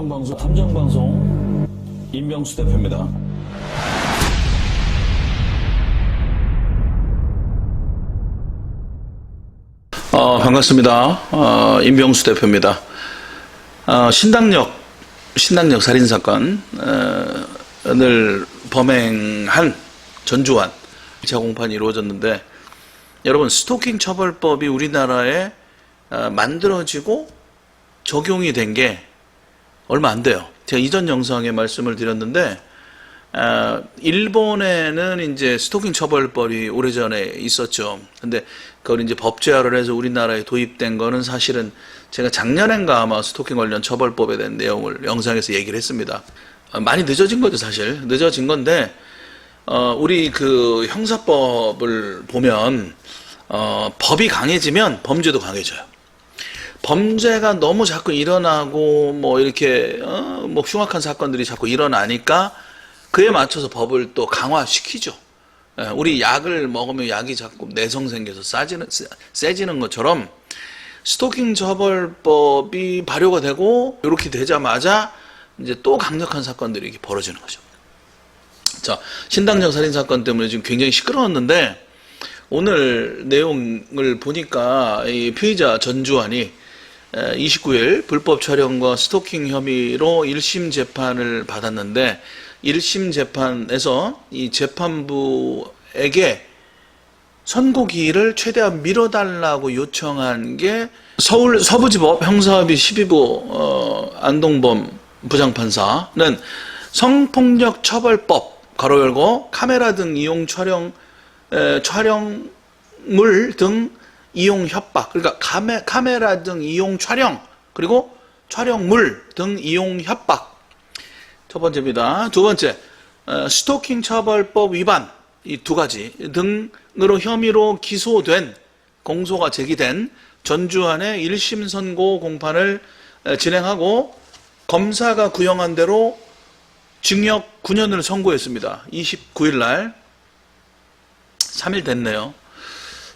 탐정방송 임병수 대표입니다. 반갑습니다. 임병수 대표입니다. 신당역 살인사건을 범행한 전주환 2차 공판이 이루어졌는데, 여러분, 스토킹 처벌법이 우리나라에 만들어지고 적용이 된 게 얼마 안 돼요. 제가 이전 영상에 말씀을 드렸는데, 일본에는 이제 스토킹 처벌법이 오래전에 있었죠. 근데 그걸 이제 법제화를 해서 우리나라에 도입된 거는 사실은 제가 작년엔가 아마 스토킹 관련 처벌법에 대한 내용을 영상에서 얘기를 했습니다. 많이 늦어진 거죠, 사실. 늦어진 건데, 우리 그 형사법을 보면, 법이 강해지면 범죄도 강해져요. 범죄가 너무 자꾸 일어나고, 뭐, 이렇게, 뭐, 흉악한 사건들이 자꾸 일어나니까, 그에 맞춰서 법을 또 강화시키죠. 우리 약을 먹으면 약이 자꾸 내성 생겨서 세지는 것처럼, 스토킹 처벌법이 발효가 되고, 이렇게 되자마자, 이제 또 강력한 사건들이 이렇게 벌어지는 거죠. 자, 신당역 살인사건 때문에 지금 굉장히 시끄러웠는데, 오늘 내용을 보니까 이 피의자 전주환이 29일 불법 촬영과 스토킹 혐의로 1심 재판을 받았는데, 1심 재판에서 이 재판부에게 선고기일을 최대한 미뤄달라고 요청한 게 서울 서부지법 형사합의 12부 안동범 부장판사는 성폭력 처벌법 가로 열고 카메라 등 이용 촬영물 등 이용 협박, 그러니까 카메라 등 이용 촬영, 그리고 촬영물 등 이용 협박, 첫 번째입니다. 두 번째, 스토킹 처벌법 위반, 이 두 가지 등으로 혐의로 기소된, 공소가 제기된 전주환의 1심 선고 공판을 진행하고, 검사가 구형한 대로 징역 9년을 선고했습니다. 29일 날, 3일 됐네요.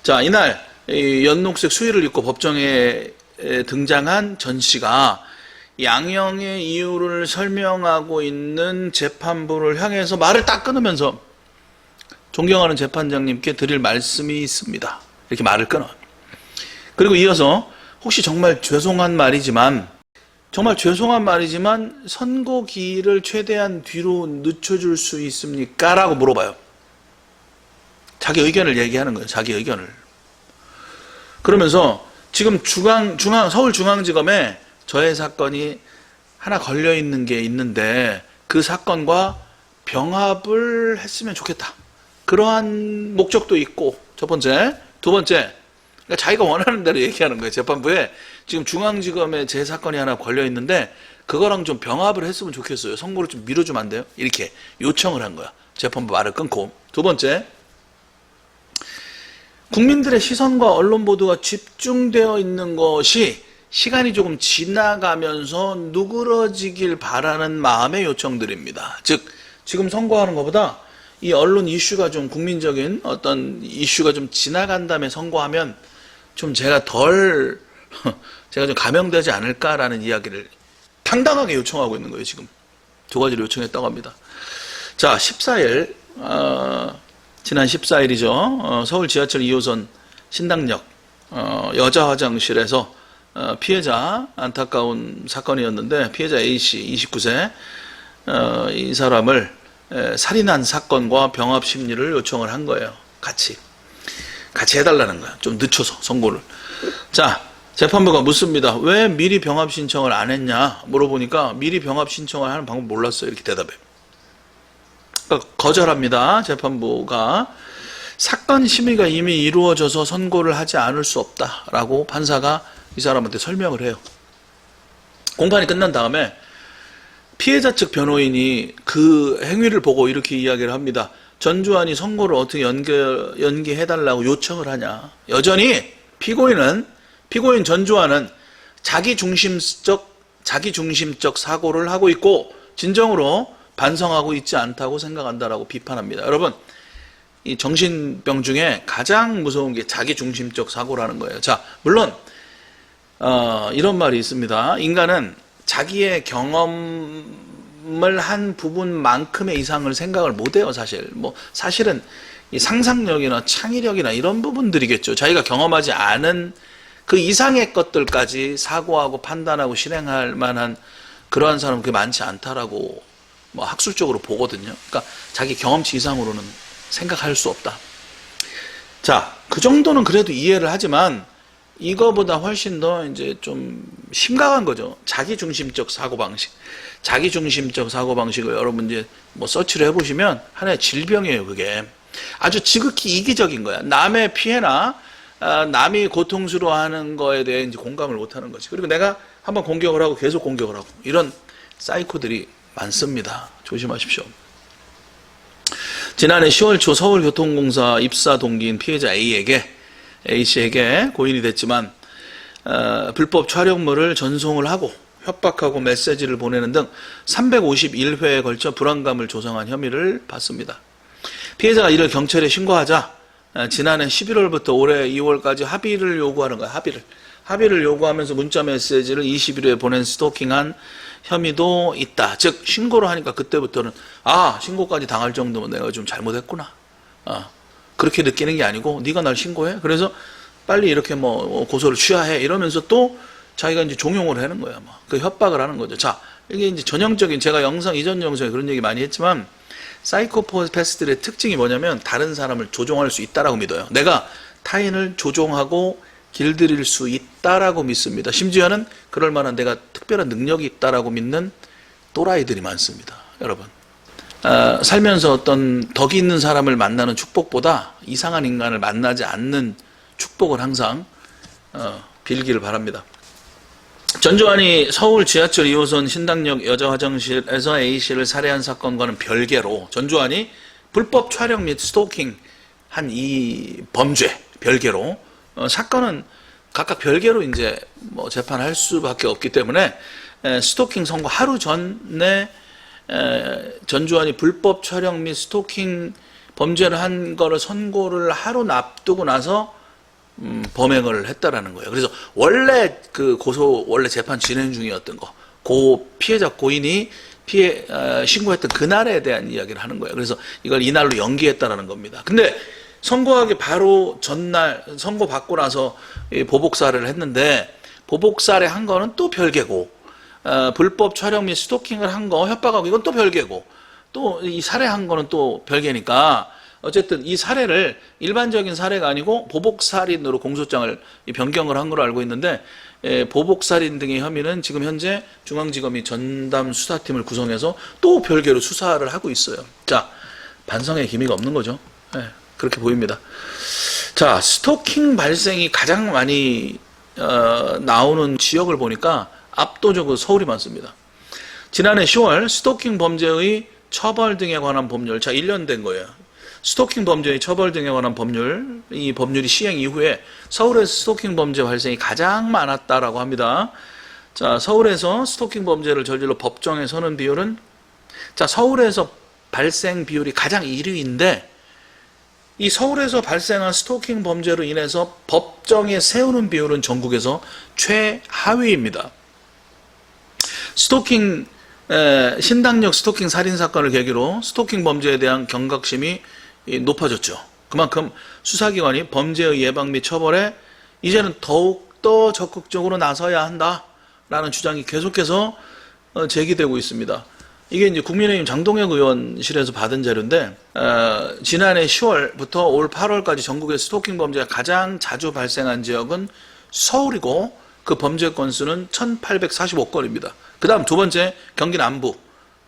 자, 이날 연녹색 수의를 입고 법정에 등장한 전 씨가 양형의 이유를 설명하고 있는 재판부를 향해서 말을 딱 끊으면서 존경하는 재판장님께 드릴 말씀이 있습니다. 이렇게 말을 끊어. 그리고 이어서 혹시 정말 죄송한 말이지만 선고기일을 최대한 뒤로 늦춰줄 수 있습니까? 라고 물어봐요. 자기 의견을 얘기하는 거예요. 자기 의견을. 그러면서 지금 서울중앙지검에 저의 사건이 하나 걸려있는 게 있는데 그 사건과 병합을 했으면 좋겠다. 그러한 목적도 있고, 첫 번째. 두 번째, 그러니까 자기가 원하는 대로 얘기하는 거예요. 재판부에 지금 중앙지검에 제 사건이 하나 걸려있는데 그거랑 좀 병합을 했으면 좋겠어요. 선고를 좀 미뤄주면 안 돼요? 이렇게 요청을 한 거야. 재판부 말을 끊고. 두 번째, 국민들의 시선과 언론 보도가 집중되어 있는 것이 시간이 조금 지나가면서 누그러지길 바라는 마음의 요청드립니다. 즉, 지금 선고하는 것보다 이 언론 이슈가 좀 국민적인 어떤 이슈가 좀 지나간 다음에 선고하면 좀 제가 좀 감형되지 않을까라는 이야기를 당당하게 요청하고 있는 거예요. 지금 두 가지를 요청했다고 합니다. 자, 14일 지난 14일이죠. 서울 지하철 2호선 신당역 여자 화장실에서 피해자, 안타까운 사건이었는데, 피해자 A씨 29세 이 사람을 살인한 사건과 병합 심리를 요청을 한 거예요. 같이 해달라는 거야. 좀 늦춰서 선고를. 자, 재판부가 묻습니다. 왜 미리 병합 신청을 안 했냐 물어보니까 미리 병합 신청을 하는 방법 몰랐어요. 이렇게 대답해요. 그러니까 거절합니다. 재판부가 사건 심의가 이미 이루어져서 선고를 하지 않을 수 없다라고 판사가 이 사람한테 설명을 해요. 공판이 끝난 다음에 피해자 측 변호인이 그 행위를 보고 이렇게 이야기를 합니다. 전주환이 선고를 어떻게 연기해달라고 요청을 하냐. 여전히 피고인 전주환은 자기중심적 사고를 하고 있고 진정으로 반성하고 있지 않다고 생각한다라고 비판합니다. 여러분, 이 정신병 중에 가장 무서운 게 자기중심적 사고라는 거예요. 자, 물론 이런 말이 있습니다. 인간은 자기의 경험을 한 부분만큼의 이상을 생각을 못해요, 사실. 뭐 사실은 이 상상력이나 창의력이나 이런 부분들이겠죠. 자기가 경험하지 않은 그 이상의 것들까지 사고하고 판단하고 실행할 만한 그러한 사람은 그게 많지 않다라고 뭐 학술적으로 보거든요. 그러니까 자기 경험치 이상으로는 생각할 수 없다. 자, 그 정도는 그래도 이해를 하지만 이거보다 훨씬 더 이제 좀 심각한 거죠. 자기중심적 사고방식. 자기중심적 사고방식을 여러분 이제 뭐 서치를 해보시면 하나의 질병이에요, 그게. 아주 지극히 이기적인 거야. 남의 피해나 남이 고통스러워하는 거에 대해 이제 공감을 못하는 거지. 그리고 내가 한번 공격을 하고 계속 공격을 하고 이런 사이코들이 많습니다. 조심하십시오. 지난해 10월 초 서울교통공사 입사 동기인 피해자 A씨에게 고인이 됐지만 불법 촬영물을 전송을 하고 협박하고 메시지를 보내는 등 351회에 걸쳐 불안감을 조성한 혐의를 받습니다. 피해자가 이를 경찰에 신고하자 지난해 11월부터 올해 2월까지 합의를 요구하는 거야. 합의를 요구하면서 문자 메시지를 21회에 보낸 스토킹한 혐의도 있다. 즉 신고를 하니까 그때부터는 신고까지 당할 정도면 내가 좀 잘못했구나. 그렇게 느끼는 게 아니고 네가 날 신고해. 그래서 빨리 이렇게 뭐 고소를 취하해. 이러면서 또 자기가 이제 종용을 하는 거야. 그 협박을 하는 거죠. 자, 이게 이제 전형적인 제가 이전 영상에 그런 얘기 많이 했지만 사이코패스들의 특징이 뭐냐면 다른 사람을 조종할 수 있다라고 믿어요. 내가 타인을 조종하고 길들일 수 있다라고 믿습니다. 심지어는 그럴 만한 내가 특별한 능력이 있다라고 믿는 또라이들이 많습니다. 여러분. 살면서 어떤 덕이 있는 사람을 만나는 축복보다 이상한 인간을 만나지 않는 축복을 항상 빌기를 바랍니다. 전두환이 서울 지하철 2호선 신당역 여자 화장실에서 A씨를 살해한 사건과는 별개로 전두환이 불법 촬영 및 스토킹 한 이 범죄 별개로 사건은 각각 별개로 이제 뭐 재판할 수밖에 없기 때문에 스토킹 선고 하루 전에 전두환이 불법 촬영 및 스토킹 범죄를 한 거를 선고를 하루 앞두고 나서 범행을 했다라는 거예요. 그래서 원래 원래 재판 진행 중이었던 거, 피해자 고인이 신고했던 그날에 대한 이야기를 하는 거예요. 그래서 이걸 이날로 연기했다라는 겁니다. 근데 선고하기 바로 전날 선고 받고 나서 보복살해를 했는데 보복살해 한 거는 또 별개고 불법 촬영 및 스토킹을 한 거 협박하고 이건 또 별개고 또 이 살해한 거는 또 별개니까 어쨌든 이 살해를 일반적인 살해가 아니고 보복살인으로 공소장을 변경을 한 걸로 알고 있는데 보복살인 등의 혐의는 지금 현재 중앙지검이 전담 수사팀을 구성해서 또 별개로 수사를 하고 있어요. 자, 반성의 기미가 없는 거죠. 그렇게 보입니다. 자, 스토킹 발생이 가장 많이 나오는 지역을 보니까 압도적으로 서울이 많습니다. 지난해 10월 스토킹 범죄의 처벌 등에 관한 법률, 1년 된 거예요. 스토킹 범죄의 처벌 등에 관한 법률, 이 법률이 시행 이후에 서울에서 스토킹 범죄 발생이 가장 많았다라고 합니다. 자, 서울에서 스토킹 범죄를 저질러 법정에 서는 비율은 서울에서 발생 비율이 가장 1위인데 이 서울에서 발생한 스토킹 범죄로 인해서 법정에 세우는 비율은 전국에서 최하위입니다. 신당역 스토킹 살인 사건을 계기로 스토킹 범죄에 대한 경각심이 높아졌죠. 그만큼 수사기관이 범죄의 예방 및 처벌에 이제는 더욱더 적극적으로 나서야 한다라는 주장이 계속해서 제기되고 있습니다. 이게 이제 국민의힘 장동혁 의원실에서 받은 자료인데 지난해 10월부터 올 8월까지 전국의 스토킹 범죄가 가장 자주 발생한 지역은 서울이고 그 범죄 건수는 1845건입니다. 그 다음 두 번째 경기 남부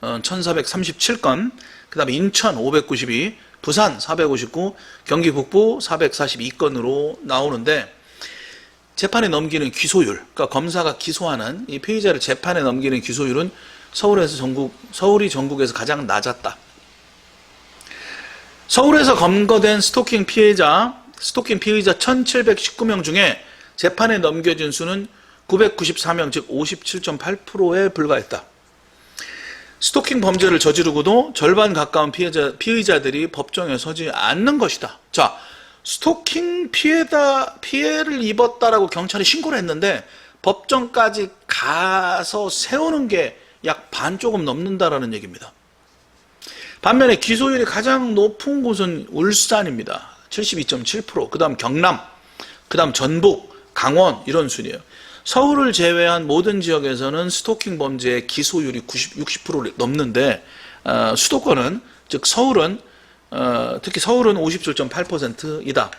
1437건, 그 다음에 인천 592, 부산 459, 경기 북부 442건으로 나오는데 재판에 넘기는 기소율, 그러니까 검사가 기소하는 이 피의자를 재판에 넘기는 기소율은 서울이 전국에서 가장 낮았다. 서울에서 검거된 스토킹 피의자 1719명 중에 재판에 넘겨진 수는 994명, 즉 57.8%에 불과했다. 스토킹 범죄를 저지르고도 절반 가까운 피의자들이 법정에 서지 않는 것이다. 자, 스토킹 피해를 입었다라고 경찰이 신고를 했는데 법정까지 가서 세우는 게 약 반 조금 넘는다라는 얘기입니다. 반면에 기소율이 가장 높은 곳은 울산입니다. 72.7%, 그 다음 경남, 그 다음 전북, 강원 이런 순이에요. 서울을 제외한 모든 지역에서는 스토킹 범죄의 기소율이 60%를 넘는데 수도권은, 즉 서울은 특히 서울은 57.8%이다.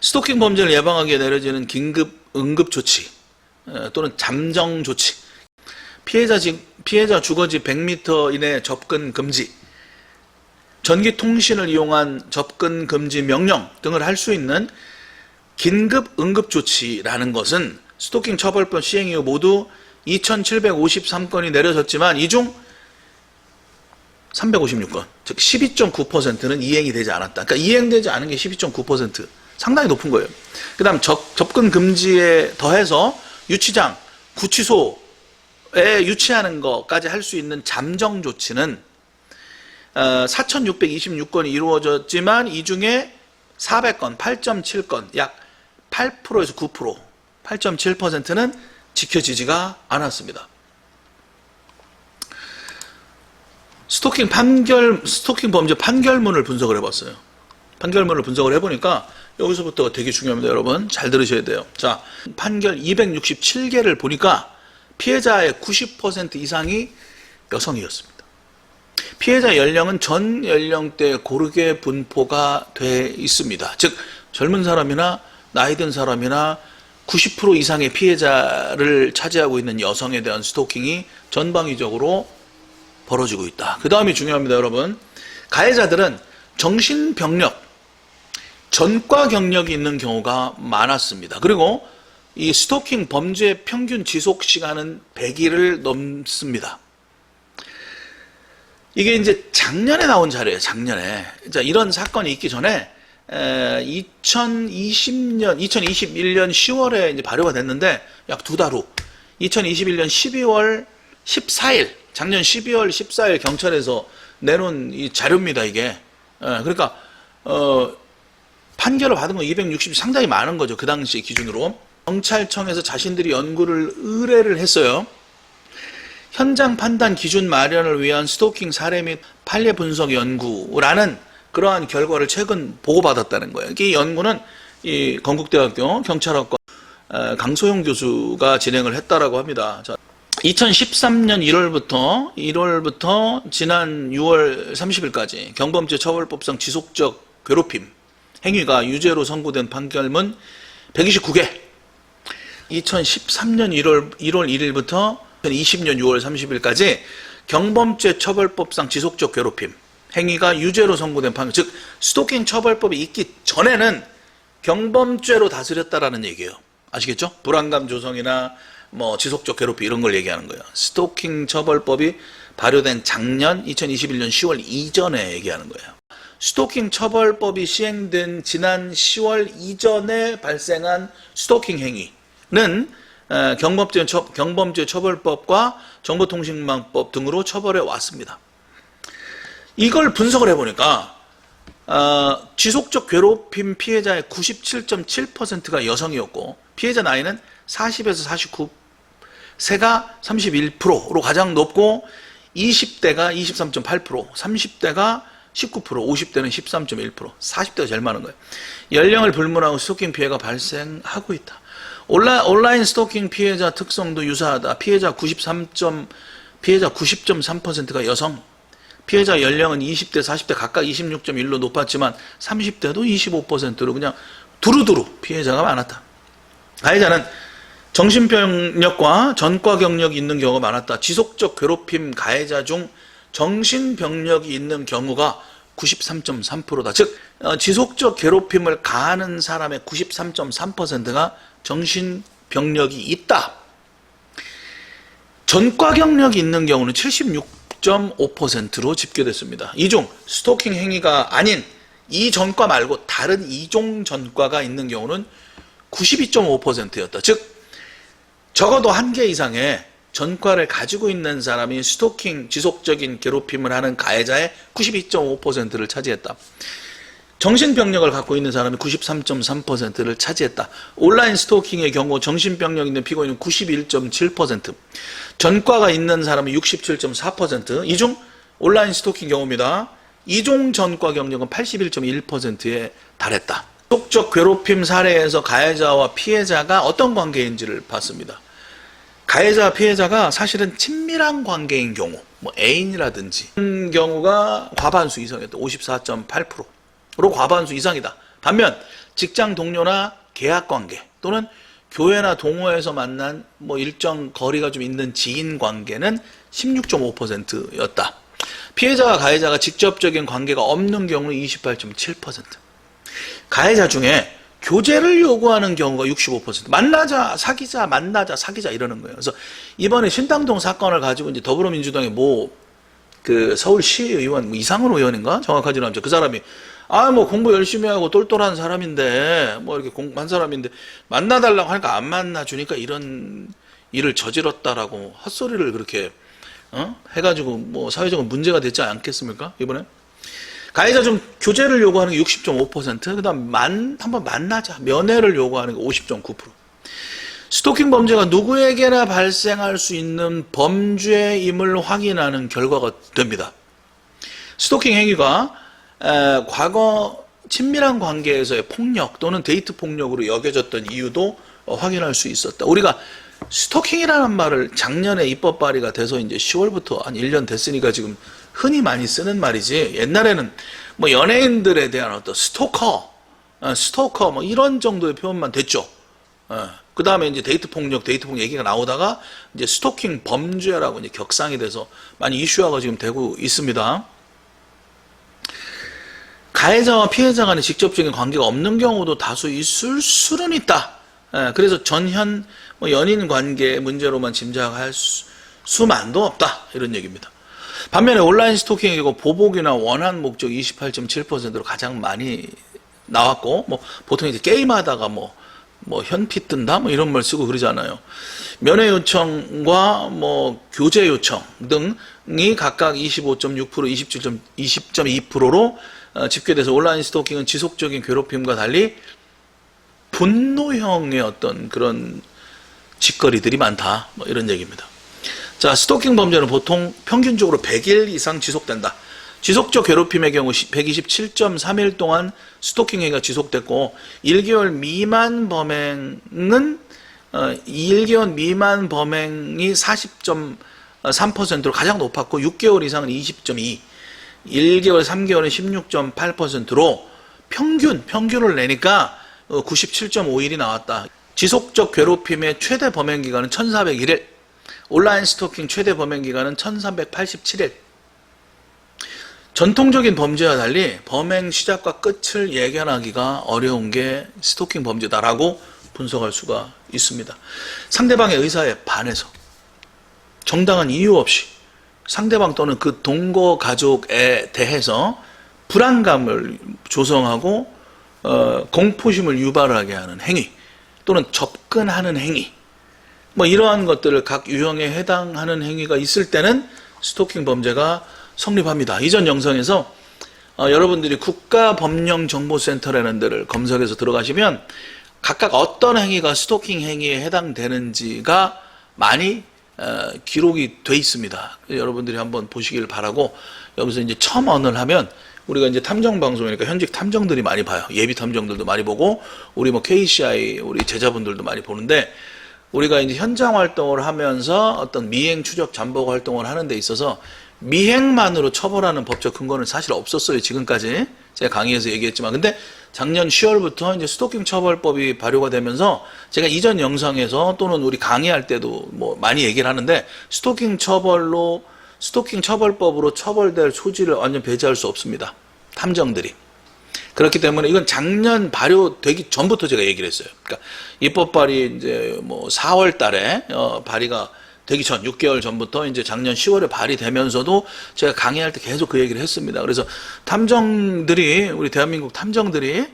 스토킹 범죄를 예방하기 위해 내려지는 긴급 응급조치 또는 잠정조치, 피해자 주거지 100m 이내 접근 금지, 전기통신을 이용한 접근 금지 명령 등을 할 수 있는 긴급 응급조치라는 것은 스토킹 처벌법 시행 이후 모두 2,753건이 내려졌지만 이 중 356건, 즉 12.9%는 이행이 되지 않았다. 그러니까 이행되지 않은 게 12.9%, 상당히 높은 거예요. 그 다음 접근 금지에 더해서 유치장, 구치소에 유치하는 것까지 할 수 있는 잠정 조치는 4,626건이 이루어졌지만 이 중에 400건, 8.7건, 약 8%에서 9%, 8.7%는 지켜지지가 않았습니다. 스토킹 범죄 판결문을 분석을 해봤어요. 판결문을 분석을 해보니까 여기서부터 되게 중요합니다. 여러분 잘 들으셔야 돼요. 자, 판결 267개를 보니까 피해자의 90% 이상이 여성이었습니다. 피해자 연령은 전 연령대에 고르게 분포가 돼 있습니다. 즉 젊은 사람이나 나이 든 사람이나 90% 이상의 피해자를 차지하고 있는 여성에 대한 스토킹이 전방위적으로 벌어지고 있다. 그 다음이 중요합니다. 여러분, 가해자들은 정신병력, 전과 경력이 있는 경우가 많았습니다. 그리고 이 스토킹 범죄 평균 지속 시간은 100일을 넘습니다. 이게 이제 작년에 나온 자료예요. 작년에. 자, 이런 사건이 있기 전에 2021년 10월에 이제 발효가 됐는데 약 2달 후 2021년 12월 14일, 작년 12월 14일 경찰에서 내놓은 이 자료입니다. 이게. 그러니까 판결을 받은 건 260이 상당히 많은 거죠. 그 당시 기준으로. 경찰청에서 자신들이 연구를 의뢰를 했어요. 현장 판단 기준 마련을 위한 스토킹 사례 및 판례 분석 연구라는 그러한 결과를 최근 보고받았다는 거예요. 이 연구는 이 건국대학교 경찰학과 강소영 교수가 진행을 했다라고 합니다. 자, 2013년 1월부터 지난 6월 30일까지 경범죄 처벌법상 지속적 괴롭힘 행위가 유죄로 선고된 판결문 129개, 2013년 1월 1일부터 2020년 6월 30일까지 경범죄 처벌법상 지속적 괴롭힘 행위가 유죄로 선고된 판결, 즉 스토킹 처벌법이 있기 전에는 경범죄로 다스렸다라는 얘기예요. 아시겠죠? 불안감 조성이나 뭐 지속적 괴롭힘 이런 걸 얘기하는 거예요. 스토킹 처벌법이 발효된 작년 2021년 10월 이전에 얘기하는 거예요. 스토킹 처벌법이 시행된 지난 10월 이전에 발생한 스토킹 행위는 경범죄 처벌법과 정보통신망법 등으로 처벌해 왔습니다. 이걸 분석을 해보니까 지속적 괴롭힘 피해자의 97.7%가 여성이었고 피해자 나이는 40에서 49세가 31%로 가장 높고 20대가 23.8%, 30대가 19%, 50대는 13.1%, 40대가 제일 많은 거예요. 연령을 불문하고 스토킹 피해가 발생하고 있다. 온라인 스토킹 피해자 특성도 유사하다. 피해자 90.3%가 여성, 피해자 연령은 20대, 40대 각각 26.1로 높았지만 30대도 25%로 그냥 두루두루 피해자가 많았다. 가해자는 정신병력과 전과 경력이 있는 경우가 많았다. 지속적 괴롭힘 가해자 중 정신병력이 있는 경우가 93.3%다. 즉 지속적 괴롭힘을 가하는 사람의 93.3%가 정신병력이 있다. 전과 경력이 있는 경우는 76.5%로 집계됐습니다. 이 중 스토킹 행위가 아닌 이 전과 말고 다른 이종 전과가 있는 경우는 92.5%였다. 즉 적어도 한 개 이상의 전과를 가지고 있는 사람이 스토킹 지속적인 괴롭힘을 하는 가해자의 92.5%를 차지했다. 정신병력을 갖고 있는 사람이 93.3%를 차지했다. 온라인 스토킹의 경우 정신병력 있는 피고인은 91.7%, 전과가 있는 사람은 67.4%, 이중 온라인 스토킹 경우입니다. 이중 전과 경력은 81.1%에 달했다. 지속적 괴롭힘 사례에서 가해자와 피해자가 어떤 관계인지를 봤습니다. 가해자와 피해자가 사실은 친밀한 관계인 경우, 뭐 애인이라든지 그런 경우가 과반수 이상이었다. 54.8%로 과반수 이상이다. 반면 직장 동료나 계약 관계 또는 교회나 동호회에서 만난 뭐 일정 거리가 좀 있는 지인 관계는 16.5%였다. 피해자와 가해자가 직접적인 관계가 없는 경우는 28.7%. 가해자 중에 교제를 요구하는 경우가 65%. 만나자, 사귀자, 만나자, 사귀자 이러는 거예요. 그래서 이번에 신당동 사건을 가지고 이제 더불어민주당의 서울시의원, 이상훈 의원인가? 정확하지는 않죠. 그 사람이 뭐 공부 열심히 하고 똘똘한 사람인데 뭐 이렇게 공부한 사람인데 만나달라고 하니까 안 만나주니까 이런 일을 저질렀다라고 헛소리를 그렇게 해가지고 뭐 사회적으로 문제가 됐지 않겠습니까? 이번에 가해자 중 교제를 요구하는 게 60.5%, 그다음 한번 만나자, 면회를 요구하는 게 50.9%. 스토킹 범죄가 누구에게나 발생할 수 있는 범죄임을 확인하는 결과가 됩니다. 스토킹 행위가 과거 친밀한 관계에서의 폭력 또는 데이트 폭력으로 여겨졌던 이유도 확인할 수 있었다. 우리가 스토킹이라는 말을 작년에 입법 발의가 돼서 이제 10월부터 한 1년 됐으니까 지금 흔히 많이 쓰는 말이지, 옛날에는 뭐 연예인들에 대한 어떤 스토커 뭐 이런 정도의 표현만 됐죠. 그 다음에 이제 데이트 폭력 얘기가 나오다가 이제 스토킹 범죄라고 이제 격상이 돼서 많이 이슈화가 지금 되고 있습니다. 가해자와 피해자 간에 직접적인 관계가 없는 경우도 다수 있을 수는 있다. 그래서 전현 연인 관계 문제로만 짐작할 수만도 없다. 이런 얘기입니다. 반면에 온라인 스토킹의 경우 보복이나 원한 목적 28.7%로 가장 많이 나왔고, 뭐 보통 이제 게임하다가 뭐 현피 뜬다 이런 말 쓰고 그러잖아요. 면회 요청과 뭐 교제 요청 등이 각각 25.6%, 20.2%로 집계돼서 온라인 스토킹은 지속적인 괴롭힘과 달리 분노형의 어떤 그런 짓거리들이 많다. 뭐 이런 얘기입니다. 자, 스토킹 범죄는 보통 평균적으로 100일 이상 지속된다. 지속적 괴롭힘의 경우 127.3일 동안 스토킹 행위가 지속됐고, 1개월 미만 범행은 1개월 미만 범행이 40.3%로 가장 높았고, 6개월 이상은 20.2, 1개월, 3개월은 16.8%로 평균을 내니까 97.5일이 나왔다. 지속적 괴롭힘의 최대 범행 기간은 1401일, 온라인 스토킹 최대 범행 기간은 1387일. 전통적인 범죄와 달리 범행 시작과 끝을 예견하기가 어려운 게 스토킹 범죄다라고 분석할 수가 있습니다. 상대방의 의사에 반해서 정당한 이유 없이 상대방 또는 그 동거 가족에 대해서 불안감을 조성하고 공포심을 유발하게 하는 행위 또는 접근하는 행위, 뭐 이러한 것들을 각 유형에 해당하는 행위가 있을 때는 스토킹 범죄가 성립합니다. 이전 영상에서 여러분들이 국가법령정보센터라는 데를 검색해서 들어가시면 각각 어떤 행위가 스토킹 행위에 해당되는지가 많이 기록이 돼 있습니다. 여러분들이 한번 보시길 바라고, 여기서 이제 첨언을 하면, 우리가 이제 탐정 방송이니까 현직 탐정들이 많이 봐요. 예비 탐정들도 많이 보고, 우리 뭐 KCI 우리 제자분들도 많이 보는데, 우리가 이제 현장 활동을 하면서 어떤 미행 추적 잠복 활동을 하는 데 있어서 미행만으로 처벌하는 법적 근거는 사실 없었어요. 지금까지 제가 강의에서 얘기했지만, 근데 작년 10월부터 이제 스토킹 처벌법이 발효가 되면서 제가 이전 영상에서 또는 우리 강의할 때도 뭐 많이 얘기를 하는데, 스토킹 처벌법으로 처벌될 소지를 완전 배제할 수 없습니다. 탐정들이. 그렇기 때문에 이건 작년 발효되기 전부터 제가 얘기를 했어요. 그러니까 입법 발의 이제 뭐 4월 달에 발의가 되기 전 6개월 전부터 이제 작년 10월에 발의되면서도 제가 강의할 때 계속 그 얘기를 했습니다. 그래서 탐정들이, 우리 대한민국 탐정들이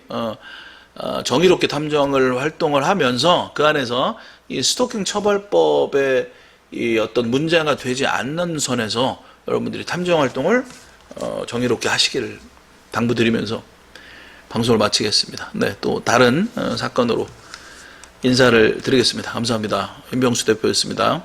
정의롭게 탐정을 활동을 하면서 그 안에서 이 스토킹 처벌법에 이 어떤 문제가 되지 않는 선에서 여러분들이 탐정 활동을 정의롭게 하시기를 당부드리면서, 방송을 마치겠습니다. 네, 또 다른 사건으로 인사를 드리겠습니다. 감사합니다. 임병수 대표였습니다.